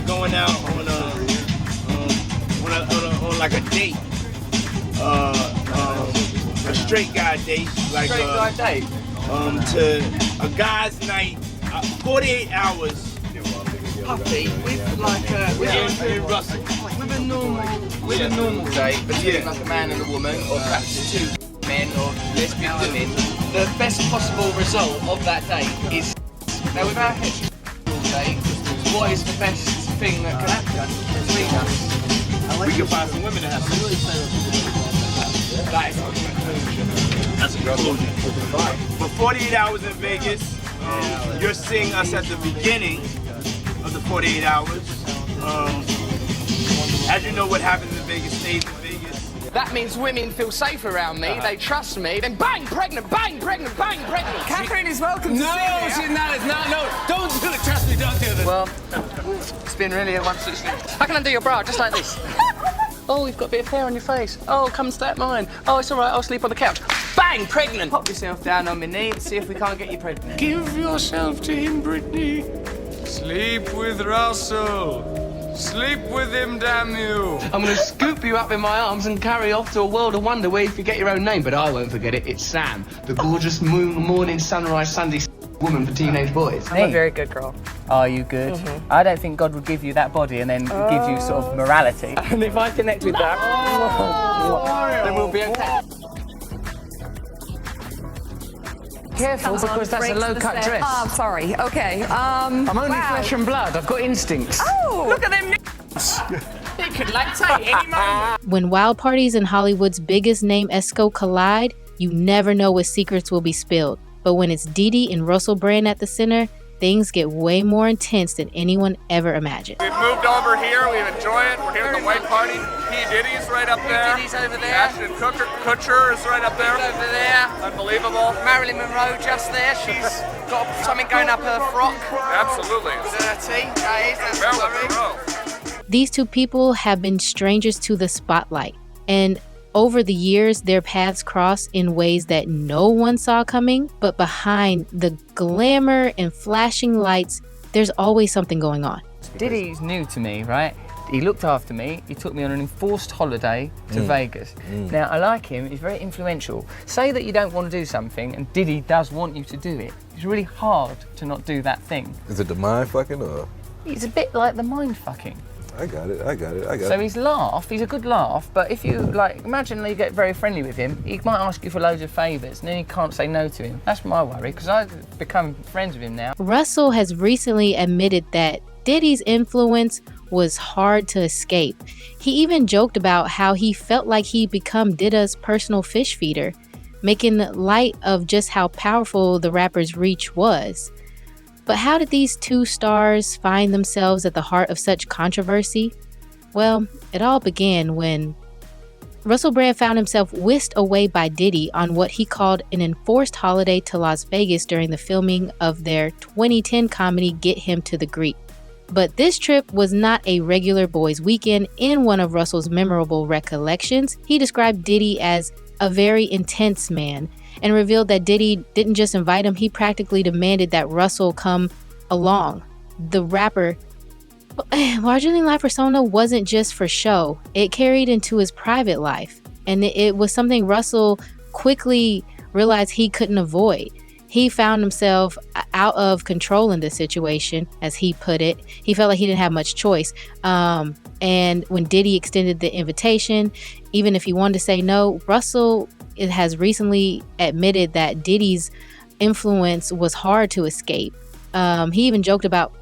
going out on like a date, a straight guy date, like to a guy's night, 48 hours. Puppy with like a normal date between like a man and a woman, or perhaps two men or lesbian women. The best possible result of that date is now with our heterosexual date. What is the best thing that can happen between us? We can find some women that have some. That's a conclusion. For 48 hours in Vegas, you're seeing us at the beginning of the 48 hours. As you know, what happens in Vegas stays in Vegas. That means women feel safe around me, they trust me, then bang, pregnant, bang, pregnant, bang, pregnant. Catherine is welcome to see me. She's not. No, don't do it. Trust me, don't do this. Well, it's been really a wonderful experience. How can I do your bra just like this? Oh, you've got a bit of hair on your face. Oh, come step mine. Oh, it's all right, I'll sleep on the couch. Bang, pregnant. Pop yourself down on my knee and see if we can't get you pregnant. Give yourself to him, Brittany. Sleep with Russell. Sleep with him, damn you. I'm going to scoop you up in my arms and carry off to a world of wonder where you forget your own name. But I won't forget it. It's Sam, the gorgeous morning sunrise Sunday woman for teenage boys. I'm a very good girl. Are you good? Mm-hmm. I don't think God would give you that body and then give you sort of morality. And if I connect with that, then we'll be okay. Careful, because that's a low-cut dress. Oh, sorry. Okay. I'm only flesh and blood. I've got instincts. Oh, Look at them They could lactate any moment. When wild parties in Hollywood's biggest name esco collide, you never know what secrets will be spilled. But when it's Diddy and Russell Brand at the center, things get way more intense than anyone ever imagined. We've moved over here, we enjoy it. We're here at the white party. P. Diddy's right up there. Diddy's over there. Ashton Kutcher is right up there. Over there. Unbelievable. Marilyn Monroe just there. She's got something going up her frock. Absolutely. Dirty. That's Marilyn Monroe. These two people have been strangers to the spotlight, and over the years, their paths cross in ways that no one saw coming, but behind the glamour and flashing lights, there's always something going on. Diddy's new to me, right? He looked after me. He took me on an enforced holiday to Vegas. Now, I like him. He's very influential. Say that you don't want to do something, and Diddy does want you to do it. It's really hard to not do that thing. Is it the mind fucking or? He's a bit like the mind fucking. I got it. So he's a good laugh, but if you, imagine you get very friendly with him, he might ask you for loads of favours, and then you can't say no to him. That's my worry, because I've become friends with him now. Russell has recently admitted that Diddy's influence was hard to escape. He even joked about how he felt like he'd become Diddy's personal fish feeder, making light of just how powerful the rapper's reach was. But how did these two stars find themselves at the heart of such controversy? Well, it all began when Russell Brand found himself whisked away by Diddy on what he called an enforced holiday to Las Vegas during the filming of their 2010 comedy Get Him to the Greek. But this trip was not a regular boys' weekend. In one of Russell's memorable recollections, he described Diddy as a very intense man, and revealed that Diddy didn't just invite him, he practically demanded that Russell come along. The rapper, larger-than-life persona wasn't just for show. It carried into his private life, and it was something Russell quickly realized he couldn't avoid. He found himself out of control in this situation, as he put it. He felt like he didn't have much choice. And when Diddy extended the invitation, even if he wanted to say no, Russell has recently admitted that Diddy's influence was hard to escape. He even joked about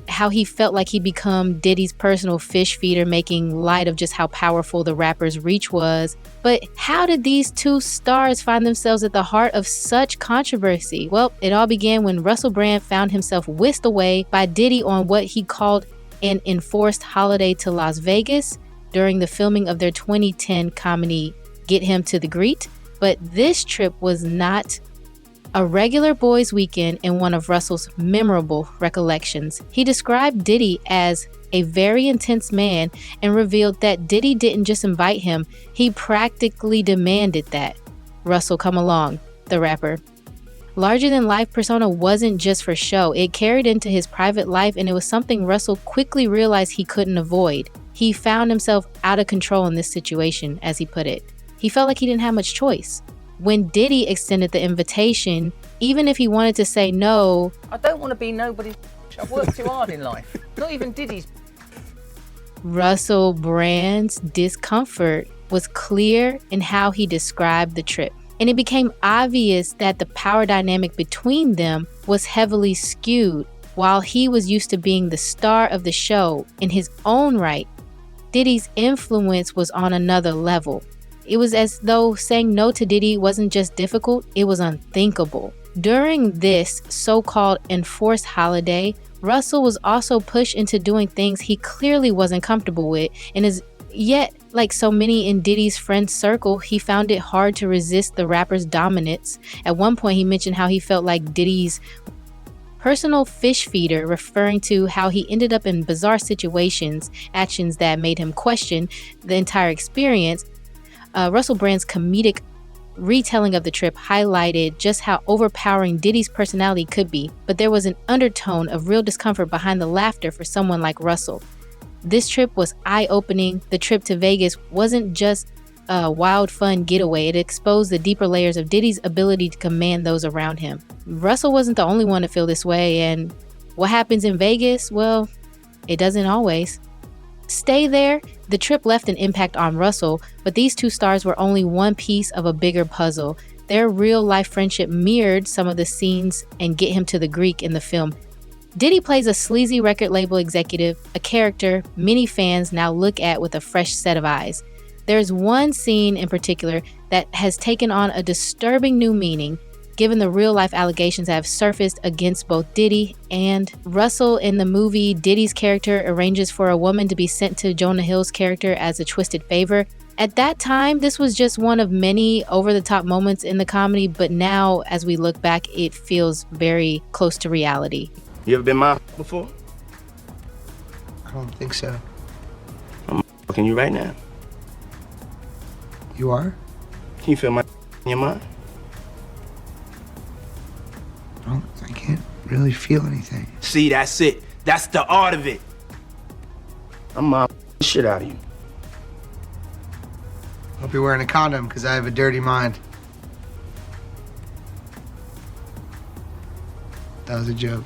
how he felt like he'd become Diddy's personal fish feeder, making light of just how powerful the rapper's reach was. But how did these two stars find themselves at the heart of such controversy? Well, it all began when Russell Brand found himself whisked away by Diddy on what he called an enforced holiday to Las Vegas during the filming of their 2010 comedy Get Him to the Greek. But this trip was not a regular boys' weekend in one of Russell's memorable recollections. He described Diddy as a very intense man and revealed that Diddy didn't just invite him, he practically demanded that Russell come along, the rapper. larger-than-life persona wasn't just for show. It carried into his private life, and it was something Russell quickly realized he couldn't avoid. He found himself out of control in this situation, as he put it. He felt like he didn't have much choice. When Diddy extended the invitation, even if he wanted to say no, I don't want to be nobody's. I've worked too hard in life. Not even Diddy's. Russell Brand's discomfort was clear in how he described the trip. And it became obvious that the power dynamic between them was heavily skewed. While he was used to being the star of the show in his own right, Diddy's influence was on another level. It was as though saying no to Diddy wasn't just difficult, it was unthinkable. During this so-called enforced holiday, Russell was also pushed into doing things he clearly wasn't comfortable with, and yet, like so many in Diddy's friend circle, he found it hard to resist the rapper's dominance. At one point, he mentioned how he felt like Diddy's personal fish feeder, referring to how he ended up in bizarre situations, actions that made him question the entire experience. Russell Brand's comedic retelling of the trip highlighted just how overpowering Diddy's personality could be, but there was an undertone of real discomfort behind the laughter for someone like Russell. This trip was eye-opening. The trip to Vegas wasn't just a wild, fun getaway. It exposed the deeper layers of Diddy's ability to command those around him. Russell wasn't the only one to feel this way, and what happens in Vegas, well, it doesn't always. Stay there. The trip left an impact on Russell, but these two stars were only one piece of a bigger puzzle. Their real-life friendship mirrored some of the scenes and get him to the Greek in the film. Diddy plays a sleazy record label executive, a character many fans now look at with a fresh set of eyes. There's one scene in particular that has taken on a disturbing new meaning, given the real-life allegations that have surfaced against both Diddy and Russell. In the movie, Diddy's character arranges for a woman to be sent to Jonah Hill's character as a twisted favor. At that time, this was just one of many over-the-top moments in the comedy, but now, as we look back, it feels very close to reality. You ever been my before? I don't think so. I'm fucking you right now. You are? Can you feel my in your mind? I can't really feel anything. See, that's it. That's the art of it. I'm my shit out of you. Hope you're wearing a condom, because I have a dirty mind. That was a joke.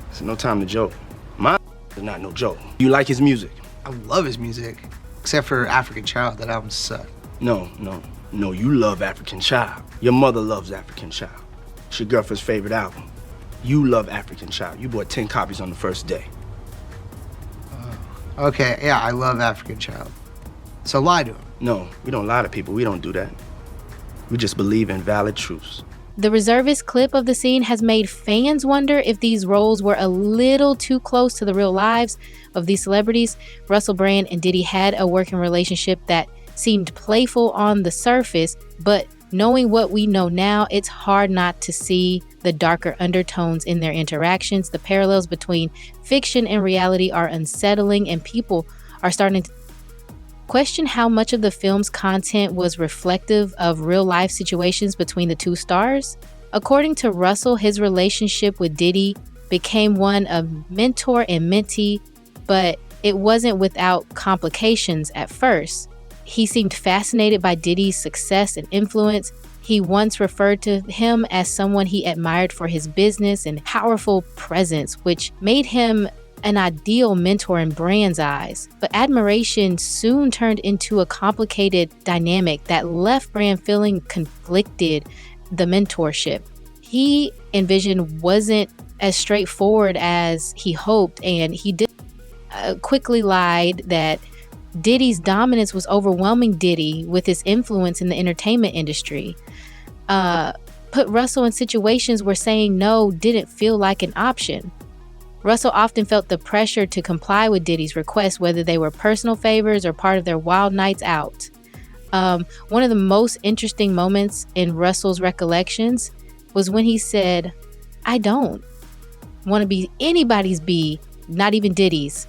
It's no time to joke. My is not no joke. You like his music? I love his music, except for African Child. That album sucked. No, you love African Child. Your mother loves African Child. It's your girlfriend's favorite album. You love African Child. You bought 10 copies on the first day. Okay, yeah, I love African Child. So lie to him. No, we don't lie to people. We don't do that. We just believe in valid truths. The reservist clip of the scene has made fans wonder if these roles were a little too close to the real lives of these celebrities. Russell Brand and Diddy had a working relationship that seemed playful on the surface, but knowing what we know now, it's hard not to see the darker undertones in their interactions. The parallels between fiction and reality are unsettling, and people are starting to question how much of the film's content was reflective of real-life situations between the two stars. According to Russell, his relationship with Diddy became one of mentor and mentee, but it wasn't without complications at first. He seemed fascinated by Diddy's success and influence. He once referred to him as someone he admired for his business and powerful presence, which made him an ideal mentor in Brand's eyes. But admiration soon turned into a complicated dynamic that left Brand feeling conflicted. The mentorship he envisioned wasn't as straightforward as he hoped, and he quickly lied that Diddy's dominance was overwhelming Diddy with his influence in the entertainment industry. Put Russell in situations where saying no didn't feel like an option. Russell often felt the pressure to comply with Diddy's requests, whether they were personal favors or part of their wild nights out. One of the most interesting moments in Russell's recollections was when he said, "I don't want to be anybody's bee, not even Diddy's."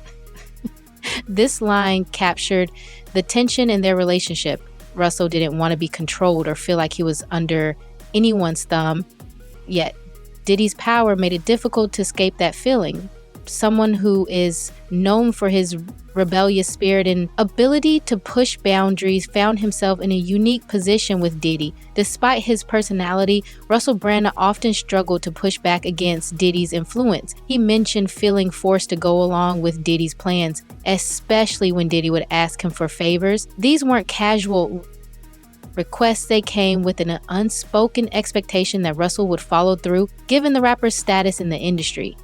This line captured the tension in their relationship. Russell didn't want to be controlled or feel like he was under anyone's thumb, yet Diddy's power made it difficult to escape that feeling. Someone who is known for his rebellious spirit and ability to push boundaries found himself in a unique position with Diddy. Despite his personality, Russell Brand often struggled to push back against Diddy's influence. He mentioned feeling forced to go along with Diddy's plans, especially when Diddy would ask him for favors. These weren't casual requests, they came with an unspoken expectation that Russell would follow through, given the rapper's status in the industry.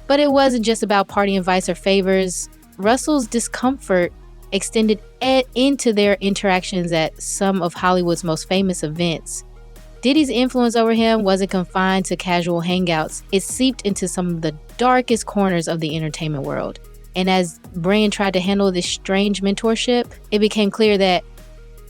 But it wasn't just about party invites or favors. Russell's discomfort extended into their interactions at some of Hollywood's most famous events. Diddy's influence over him wasn't confined to casual hangouts. It seeped into some of the darkest corners of the entertainment world. And as Brand tried to handle this strange mentorship, it became clear that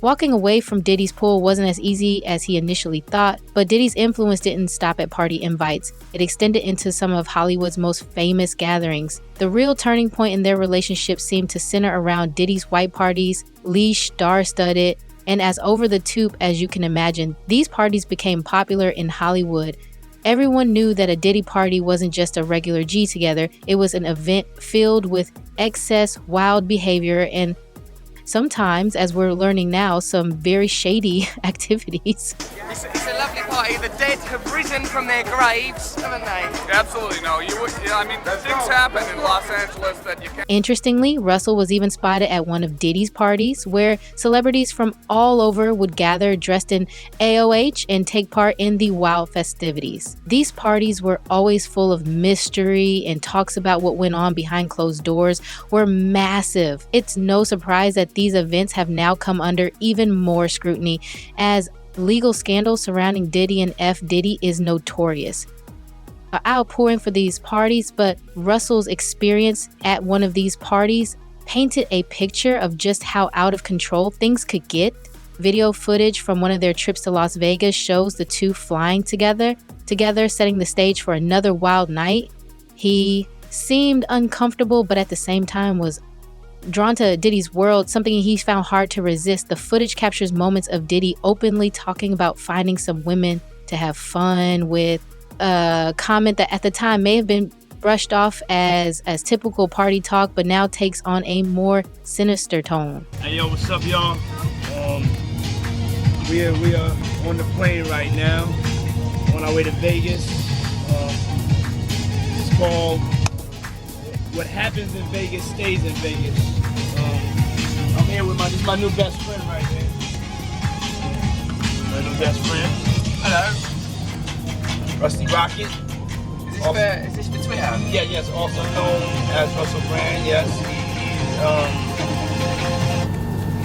walking away from Diddy's pull wasn't as easy as he initially thought, but Diddy's influence didn't stop at party invites. It extended into some of Hollywood's most famous gatherings. The real turning point in their relationship seemed to center around Diddy's white parties, leash, star-studded, and as over-the-top as you can imagine. These parties became popular in Hollywood. Everyone knew that a Diddy party wasn't just a regular G together. It was an event filled with excess, wild behavior, and sometimes, as we're learning now, some very shady activities. It's a lovely party. The dead have risen from their graves, haven't they? Absolutely no. I mean, things happen in Los Angeles that you can't. Interestingly, Russell was even spotted at one of Diddy's parties, where celebrities from all over would gather dressed in AOH and take part in the wild festivities. These parties were always full of mystery, and talks about what went on behind closed doors were massive. It's no surprise that these events have now come under even more scrutiny, as legal scandals surrounding Diddy and F. Diddy is notorious. An outpouring for these parties, but Russell's experience at one of these parties painted a picture of just how out of control things could get. Video footage from one of their trips to Las Vegas shows the two flying together, setting the stage for another wild night. He seemed uncomfortable, but at the same time was drawn to Diddy's world, something he found hard to resist. The footage captures moments of Diddy openly talking about finding some women to have fun with, a comment that at the time may have been brushed off as typical party talk, but now takes on a more sinister tone. Hey yo, what's up y'all? We are on the plane right now, on our way to Vegas. It's called What Happens in Vegas Stays in Vegas. I'm here with my new best friend right here. My new best friend. Hello. Rusty Rocket. Is this for Twitter? Yeah, yes, also known as Russell Brand. Yes,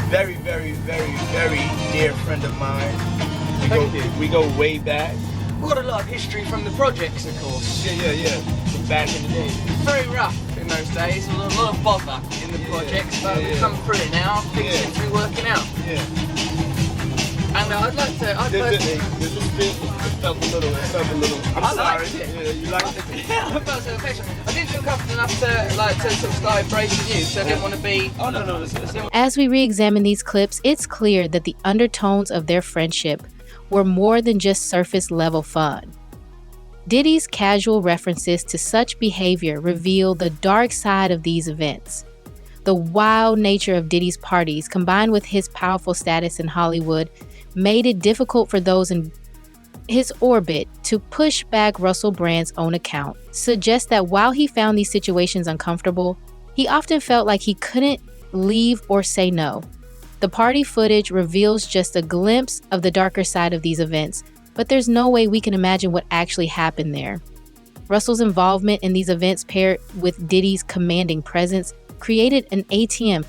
he's very, very, very, very dear friend of mine. We go way back. We've got a lot of history from the projects, of course. Yeah. From back in the day. Very rough in those days, a lot of bother in the projects, but we've come through it now. Things seem to be working out. Yeah. And I'd like to. Does this fit? It felt a little. I'm sorry. Liked it. Yeah, you liked it? Yeah, I felt so affectionate. I didn't feel comfortable enough to sort of start embracing you, so I didn't want to be. Oh no. As we re-examine these clips, it's clear that the undertones of their friendship were more than just surface level fun. Diddy's casual references to such behavior reveal the dark side of these events. The wild nature of Diddy's parties, combined with his powerful status in Hollywood, made it difficult for those in his orbit to push back. Russell Brand's own account suggests that while he found these situations uncomfortable, he often felt like he couldn't leave or say no. The party footage reveals just a glimpse of the darker side of these events, but there's no way we can imagine what actually happened there. Russell's involvement in these events, paired with Diddy's commanding presence, created an ATM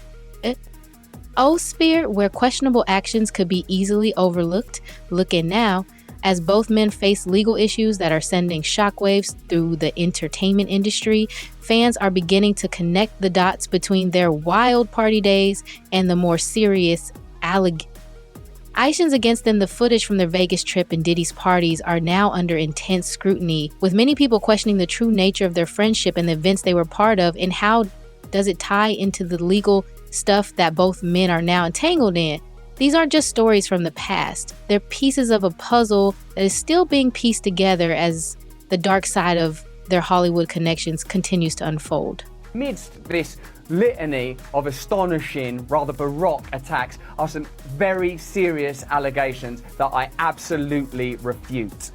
sphere where questionable actions could be easily overlooked. Looking now, as both men face legal issues that are sending shockwaves through the entertainment industry, fans are beginning to connect the dots between their wild party days and the more serious allegations against them. The footage from their Vegas trip and Diddy's parties are now under intense scrutiny, with many people questioning the true nature of their friendship and the events they were part of, and how does it tie into the legal stuff that both men are now entangled in. These aren't just stories from the past. They're pieces of a puzzle that is still being pieced together as the dark side of their Hollywood connections continues to unfold. Amidst this litany of astonishing, rather baroque attacks are some very serious allegations that I absolutely refute.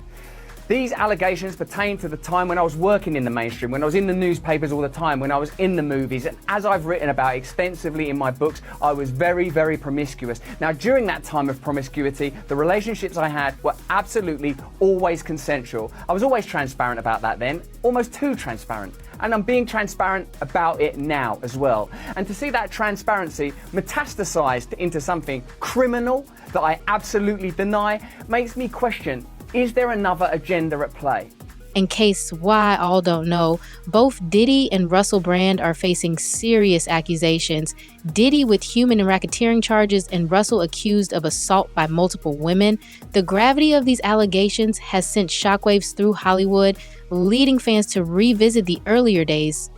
These allegations pertain to the time when I was working in the mainstream, when I was in the newspapers all the time, when I was in the movies, and as I've written about extensively in my books, I was very, very promiscuous. Now, during that time of promiscuity, the relationships I had were absolutely always consensual. I was always transparent about that then, almost too transparent. And I'm being transparent about it now as well. And to see that transparency metastasized into something criminal that I absolutely deny makes me question, is there another agenda at play? In case why all don't know, both Diddy and Russell Brand are facing serious accusations. Diddy with human and racketeering charges and Russell accused of assault by multiple women. The gravity of these allegations has sent shockwaves through Hollywood, leading fans to revisit the earlier days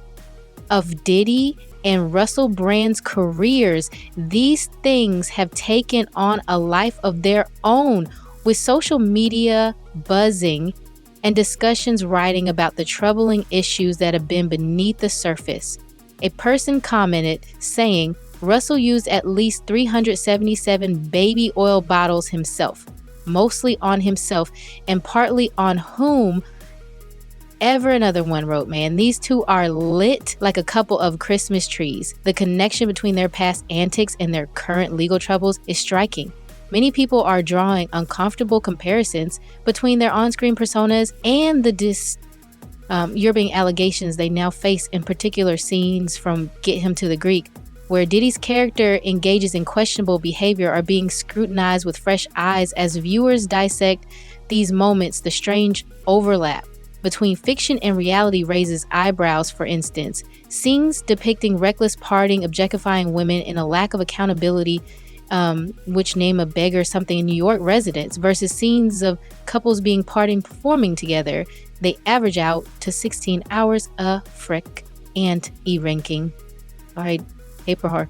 of Diddy and Russell Brand's careers. These things have taken on a life of their own, with social media buzzing and discussions writing about the troubling issues that have been beneath the surface. A person commented saying Russell used at least 377 baby oil bottles himself, mostly on himself and partly on whom ever. Another one wrote, man, these two are lit like a couple of Christmas trees. The connection between their past antics and their current legal troubles is striking. Many people are drawing uncomfortable comparisons between their on-screen personas and the disturbing allegations they now face, in particular scenes from Get Him to the Greek, where Diddy's character engages in questionable behavior, are being scrutinized with fresh eyes as viewers dissect these moments. The strange overlap between fiction and reality raises eyebrows. For instance, scenes depicting reckless partying, objectifying women, and a lack of accountability, which name a beggar something in New York residents, versus scenes of couples being partying, performing together. They average out to 16 hours a frick and e-ranking. All right, paper her.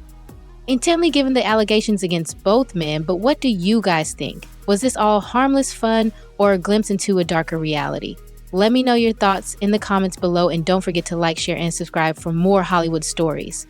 Intently given the allegations against both men, but what do you guys think? Was this all harmless fun or a glimpse into a darker reality? Let me know your thoughts in the comments below, and don't forget to like, share, and subscribe for more Hollywood stories.